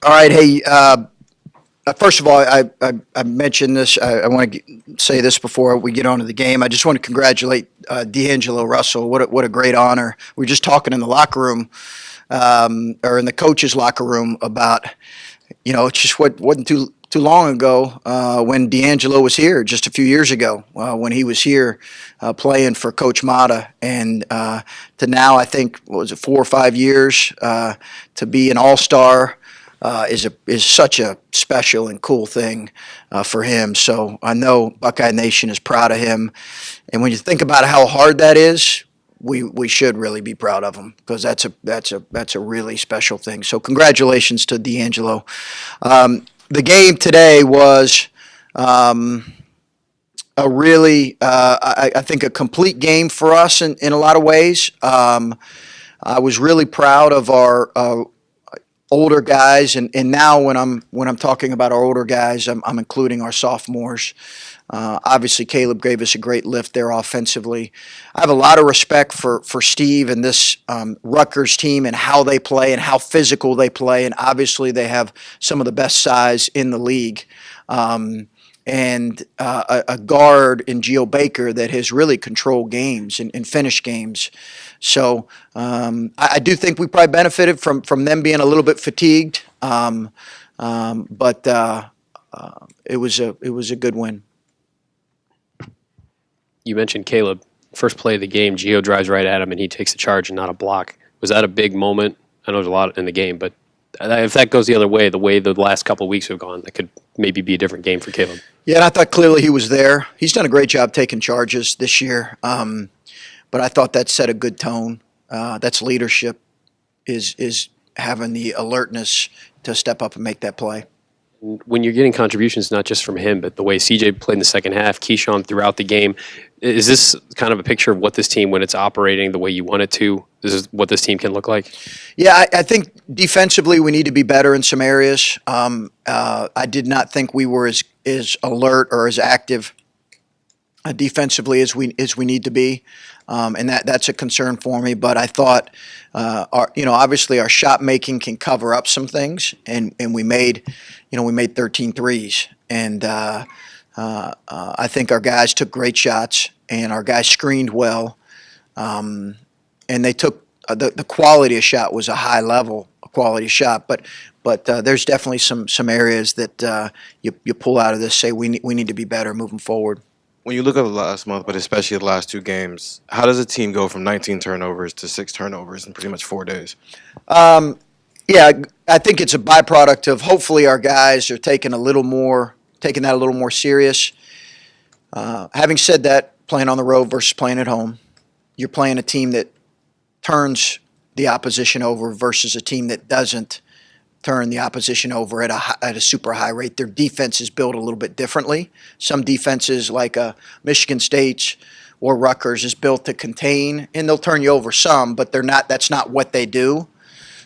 All right, hey. First of all, I mentioned this. I want to say this before we get on to the game. I just want to congratulate D'Angelo Russell. What a great honor. We were just talking in the locker room, or in the coaches' locker room about, it's just wasn't too long ago when D'Angelo was here, just a few years ago, when he was here playing for Coach Mata, and to now, I think, what was it, 4 or 5 years to be an all-star. Is such a special and cool thing for him. So I know Buckeye Nation is proud of him, and when you think about how hard that is, we should really be proud of him, because that's a really special thing. So congratulations to D'Angelo. The game today was a really, I think, a complete game for us in a lot of ways. I was really proud of our older guys, and now when I'm talking about our older guys, I'm including our sophomores. Obviously, Caleb gave us a great lift there offensively. I have a lot of respect for Steve and this Rutgers team and how they play and how physical they play, and obviously they have some of the best size in the league. And a guard in Geo Baker that has really controlled games and finished games. So I do think we probably benefited from them being a little bit fatigued, but it was a good win. You mentioned Caleb. First play of the game, Geo drives right at him, and he takes a charge and not a block. Was that a big moment? I know there's a lot in the game, but if that goes the other way, the way the last couple of weeks have gone, that could maybe be a different game for Caleb. Yeah, and I thought clearly he was there. He's done a great job taking charges this year, but I thought that set a good tone. That's leadership, is having the alertness to step up and make that play. When you're getting contributions, not just from him, but the way CJ played in the second half, Keyshawn throughout the game, is this kind of a picture of what this team, when it's operating the way you want it to, this is what this team can look like? Yeah, I think defensively we need to be better in some areas. I did not think we were as alert or as active defensively as we need to be, and that's a concern for me. But I thought, obviously our shot making can cover up some things, and we made 13 threes, and I think our guys took great shots, and our guys screened well, and they took the quality of shot was a high level quality shot, but there's definitely some areas that you pull out of this, say we need to be better moving forward. When you look at the last month, but especially the last 2 games, how does a team go from 19 turnovers to 6 turnovers in pretty much 4 days? Yeah, I think it's a byproduct of hopefully our guys are taking that a little more serious. Having said that, playing on the road versus playing at home, you're playing a team that turns the opposition over versus a team that doesn't turn the opposition over at a super high rate. Their defense is built a little bit differently. Some defenses, like Michigan State's or Rutgers, is built to contain, and they'll turn you over some, but they're not. That's not what they do.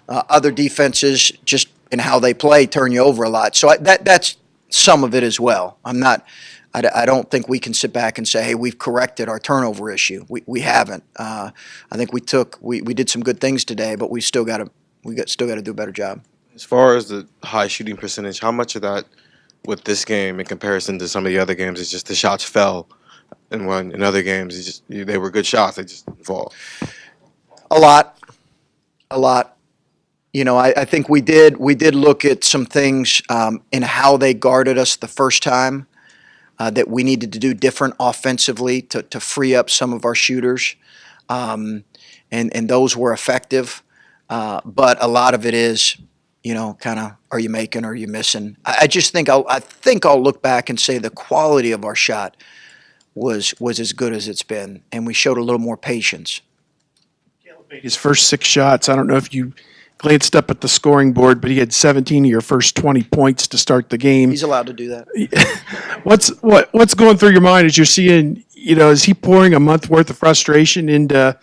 Other defenses, just in how they play, turn you over a lot. So that's some of it as well. I don't think we can sit back and say, hey, we've corrected our turnover issue. We haven't. I think we did some good things today, but we still got to do a better job. As far as the high shooting percentage, how much of that with this game in comparison to some of the other games is just the shots fell, and when in other games they were good shots, they just didn't fall? A lot. I think we did look at some things in how they guarded us the first time that we needed to do different offensively to free up some of our shooters, and those were effective. But a lot of it is, kind of, are you making or are you missing? I just think I'll look back and say the quality of our shot was as good as it's been, and we showed a little more patience. Caleb made his first 6 shots. I don't know if you glanced up at the scoring board, but he had 17 of your first 20 points to start the game. He's allowed to do that. What's going through your mind as you're seeing, is he pouring a month worth of frustration into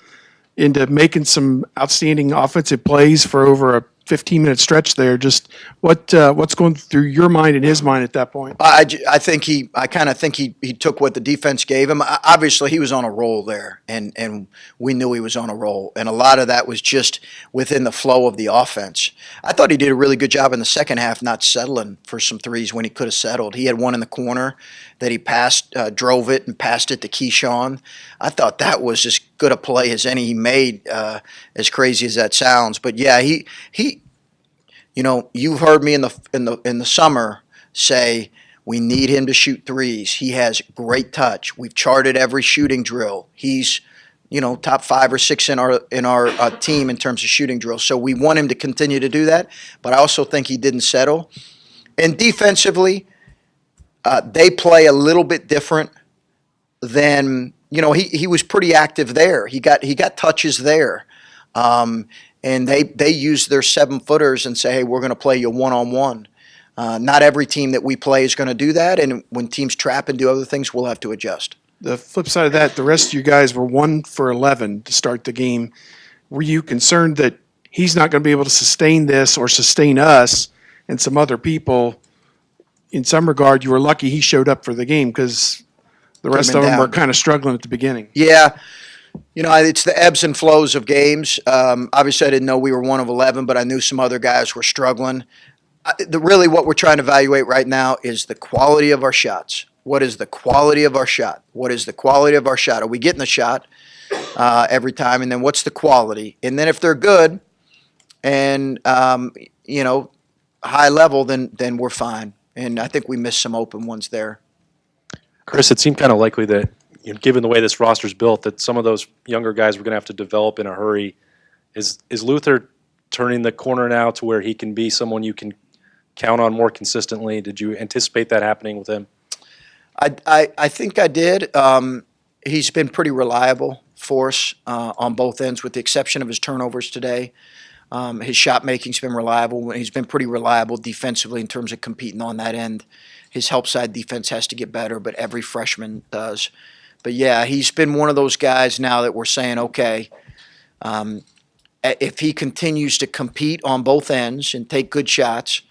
making some outstanding offensive plays for over a 15-minute stretch there. Just what's going through your mind and his mind at that point? I kind of think he took what the defense gave him. Obviously, he was on a roll there, and we knew he was on a roll. And a lot of that was just within the flow of the offense. I thought he did a really good job in the second half not settling for some threes when he could have settled. He had one in the corner that he passed, drove it, and passed it to Keyshawn. I thought that was as good a play as any he made, as crazy as that sounds. But yeah, he you've heard me in the summer say we need him to shoot threes. He has great touch. We've charted every shooting drill. He's top 5 or 6 in our team in terms of shooting drills. So we want him to continue to do that. But I also think he didn't settle. And defensively, they play a little bit different than he was pretty active there. He got touches there. And they use their 7-footers and say, hey, we're going to play you one-on-one. Not every team that we play is going to do that, and when teams trap and do other things, we'll have to adjust. The flip side of that, the rest of you guys were 1 for 11 to start the game. Were you concerned that he's not going to be able to sustain this or sustain us and some other people? In some regard, you were lucky he showed up for the game because the rest of them were kind of struggling at the beginning. Yeah. It's the ebbs and flows of games. Obviously, I didn't know we were 1 of 11, but I knew some other guys were struggling. Really what we're trying to evaluate right now is the quality of our shots. What is the quality of our shot? What is the quality of our shot? Are we getting the shot every time? And then what's the quality? And then if they're good and, high level, then we're fine. And I think we missed some open ones there. Chris, it seemed kind of likely that, given the way this roster's built, that some of those younger guys were going to have to develop in a hurry. Is Luther turning the corner now to where he can be someone you can count on more consistently? Did you anticipate that happening with him? I think I did. He's been pretty reliable for us on both ends, with the exception of his turnovers today. His shot making's been reliable. He's been pretty reliable defensively in terms of competing on that end. His help side defense has to get better, but every freshman does. But yeah, he's been one of those guys now that we're saying, okay, if he continues to compete on both ends and take good shots,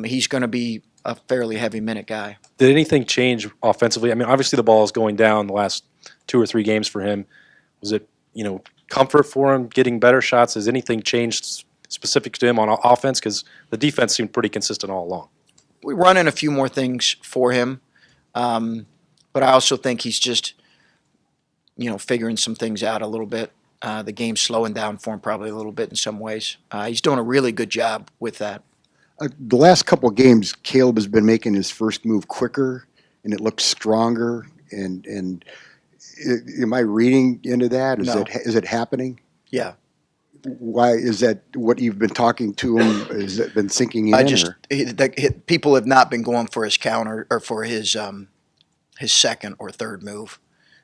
he's going to be a fairly heavy minute guy. Did anything change offensively? I mean, obviously the ball is going down the last 2 or 3 games for him. Was it, comfort for him, getting better shots? Has anything changed specific to him on offense? Because the defense seemed pretty consistent all along. We run in a few more things for him. But I also think he's just, figuring some things out a little bit. The game's slowing down for him probably a little bit in some ways. He's doing a really good job with that. The last couple of games, Caleb has been making his first move quicker, and it looks stronger. And am I reading into that? No. Is it happening? Yeah. Why is that? What you've been talking to him, has it been sinking in? People have not been going for his counter or for his second or third move.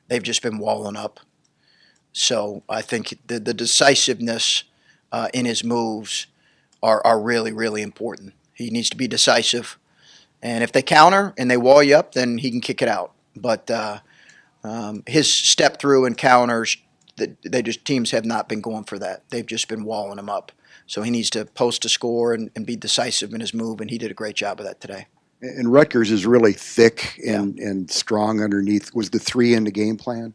They've just been walling up. So I think the decisiveness in his moves are really, really important. He needs to be decisive. And if they counter and they wall you up, then he can kick it out. But his step through and counters, teams have not been going for that. They've just been walling him up. So he needs to post a score and be decisive in his move, and he did a great job of that today. And Rutgers is really thick and strong underneath. Was the 3 in the game plan?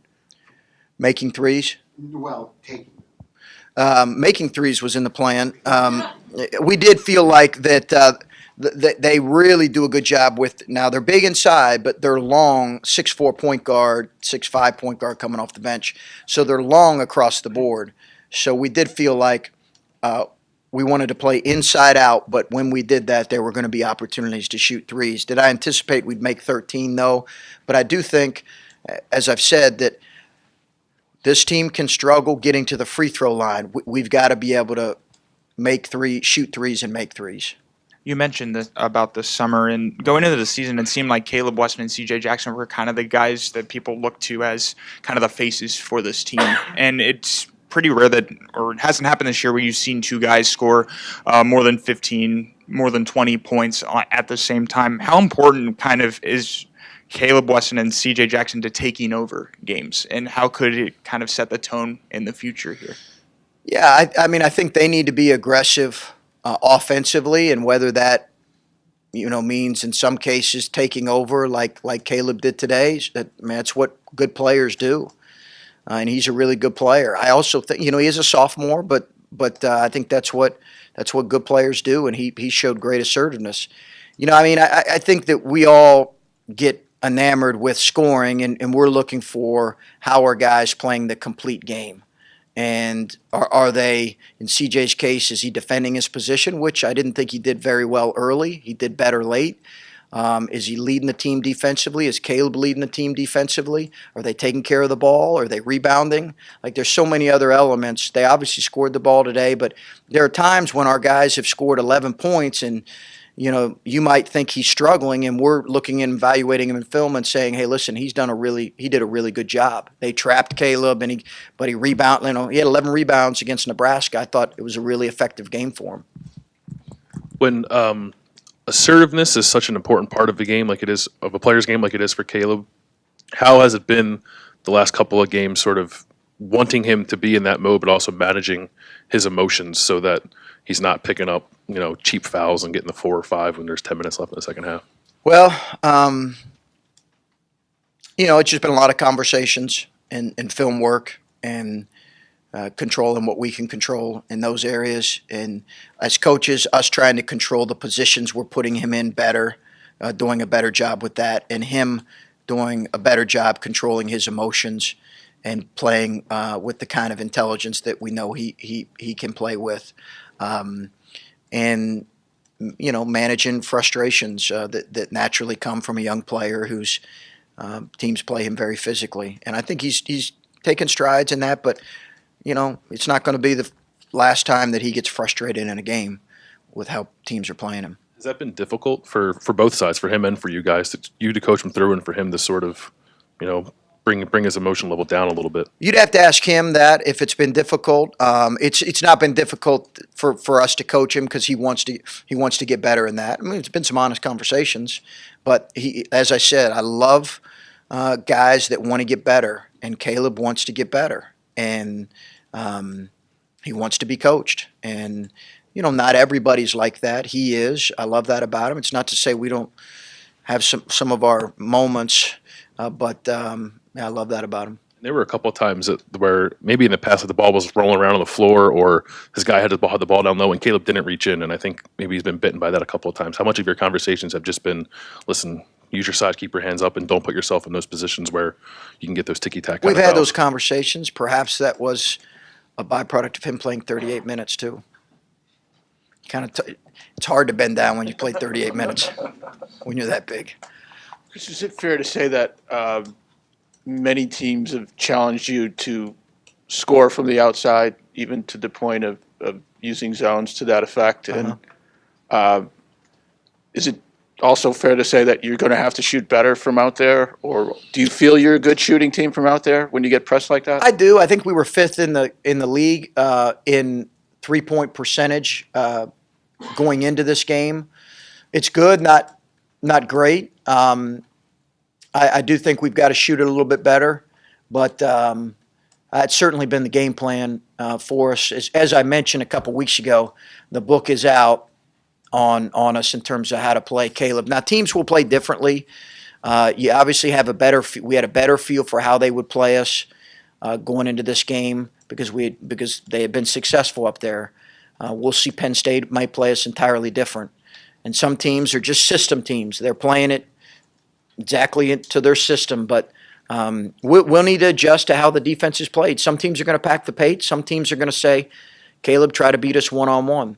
Making threes? Well, taking. Making threes was in the plan. We did feel like that they really do a good job with. Now they're big inside, but they're long, 6'4" point guard, 6'5" point guard coming off the bench. So they're long across the board. So we did feel like we wanted to play inside out, but when we did that, there were going to be opportunities to shoot threes. Did I anticipate we'd make 13? No. But I do think, as I've said, that this team can struggle getting to the free throw line. We've got to be able to shoot threes and make threes. You mentioned this about the summer, and going into the season, it seemed like Caleb Weston and C.J. Jackson were kind of the guys that people look to as kind of the faces for this team. And it's pretty rare that, or it hasn't happened this year, where you've seen 2 guys score more than 15, more than 20 points at the same time. How important kind of is Caleb Weston and C.J. Jackson to taking over games, and how could it kind of set the tone in the future here? Yeah, I mean, I think they need to be aggressive offensively, and whether that means in some cases taking over like Caleb did today. That's what good players do, and he's a really good player. I also think he is a sophomore, but I think that's what good players do, and he showed great assertiveness. I think that we all get enamored with scoring, and we're looking for how are guys playing the complete game. And are they, in CJ's case, is he defending his position, which I didn't think he did very well early. He did better late. Is he leading the team defensively? Is Caleb leading the team defensively? Are they taking care of the ball? Are they rebounding? There's so many other elements. They obviously scored the ball today, but there are times when our guys have scored 11 points and you might think he's struggling, and we're looking and evaluating him in film and saying, "Hey, listen, he did a really good job." They trapped Caleb, but he rebounded. He had 11 rebounds against Nebraska. I thought it was a really effective game for him. When assertiveness is such an important part of the game, like it is of a player's game, like it is for Caleb, how has it been the last couple of games, sort of wanting him to be in that mode, but also managing his emotions so that he's not picking up, cheap fouls and getting the 4 or 5 when there's 10 minutes left in the second half? Well, it's just been a lot of conversations and film work and controlling what we can control in those areas. And as coaches, us trying to control the positions we're putting him in better, doing a better job with that, and him doing a better job controlling his emotions and playing with the kind of intelligence that we know he can play with. And managing frustrations that naturally come from a young player whose teams play him very physically. And I think he's taken strides in that, but it's not going to be the last time that he gets frustrated in a game with how teams are playing him. Has that been difficult for both sides, for him and for you guys, to coach him through, and for him to sort of, bring his emotion level down a little bit? You'd have to ask him that if it's been difficult. It's not been difficult for us to coach him because he wants to get better in that. It's been some honest conversations, but as I said, I love guys that want to get better, and Caleb wants to get better, and he wants to be coached. And not everybody's like that. He is. I love that about him. It's not to say we don't have some of our moments, but I love that about him. There were a couple of times where maybe in the past the ball was rolling around on the floor, or this guy had the ball down low and Caleb didn't reach in, and I think maybe he's been bitten by that a couple of times. How much of your conversations have just been, listen, use your size, keep your hands up, and don't put yourself in those positions where you can get those ticky-tack We've had fouls? those conversations. Perhaps that was a byproduct of him playing 38 minutes too. It's hard to bend down when you play 38 minutes when you're that big. Chris, is it fair to say that many teams have challenged you to score from the outside, even to the point of using zones to that effect? And is it also fair to say that you're going to have to shoot better from out there? Or do you feel you're a good shooting team from out there when you get pressed like that? I do. I think we were fifth in the league in 3-point percentage going into this game. It's good, not great. I do think we've got to shoot it a little bit better, but it's certainly been the game plan for us. As I mentioned a couple weeks ago, the book is out on us in terms of how to play Caleb. Now, teams will play differently. You obviously have we had a better feel for how they would play us going into this game because they had been successful up there. We'll see Penn State might play us entirely different. And some teams are just system teams. They're playing it exactly into their system, but we'll need to adjust to how the defense is played. Some teams are going to pack the pace. Some teams are going to say, Caleb, try to beat us one-on-one,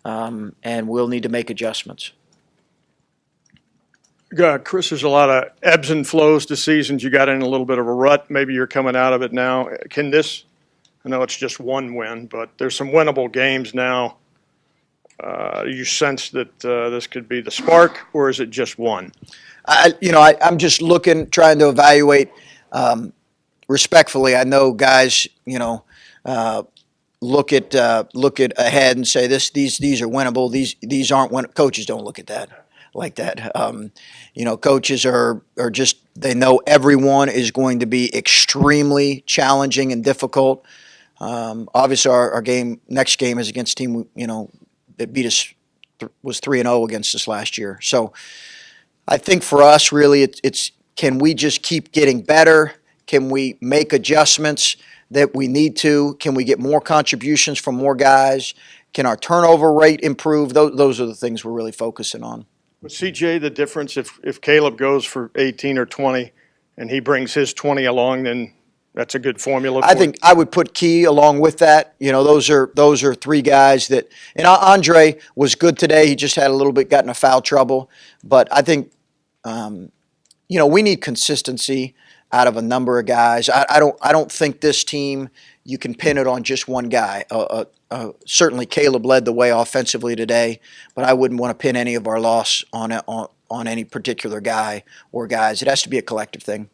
and we'll need to make adjustments. Chris, there's a lot of ebbs and flows to seasons. You got in a little bit of a rut. Maybe you're coming out of it now. I know it's just one win, but there's some winnable games now. You sense that this could be the spark, or is it just one? I'm just trying to evaluate respectfully. I know guys, look at ahead and say these are winnable. These aren't winnable. Coaches don't look at that like that. Coaches are just, they know everyone is going to be extremely challenging and difficult. Obviously, our next game is against a team that beat us was 3-0 against us last year. So I think for us, really, it's can we just keep getting better? Can we make adjustments that we need to? Can we get more contributions from more guys? Can our turnover rate improve? Those are the things we're really focusing on. With CJ, the difference, if Caleb goes for 18 or 20 and he brings his 20 along, then that's a good formula for I think I would put Key along with that. You know, those are three guys that, and Andre was good today. He just had a little bit got in a foul trouble. But I think, you know, we need consistency out of a number of guys. I don't think this team, you can pin it on just one guy. Certainly Caleb led the way offensively today, but I wouldn't want to pin any of our loss on any particular guy or guys. It has to be a collective thing.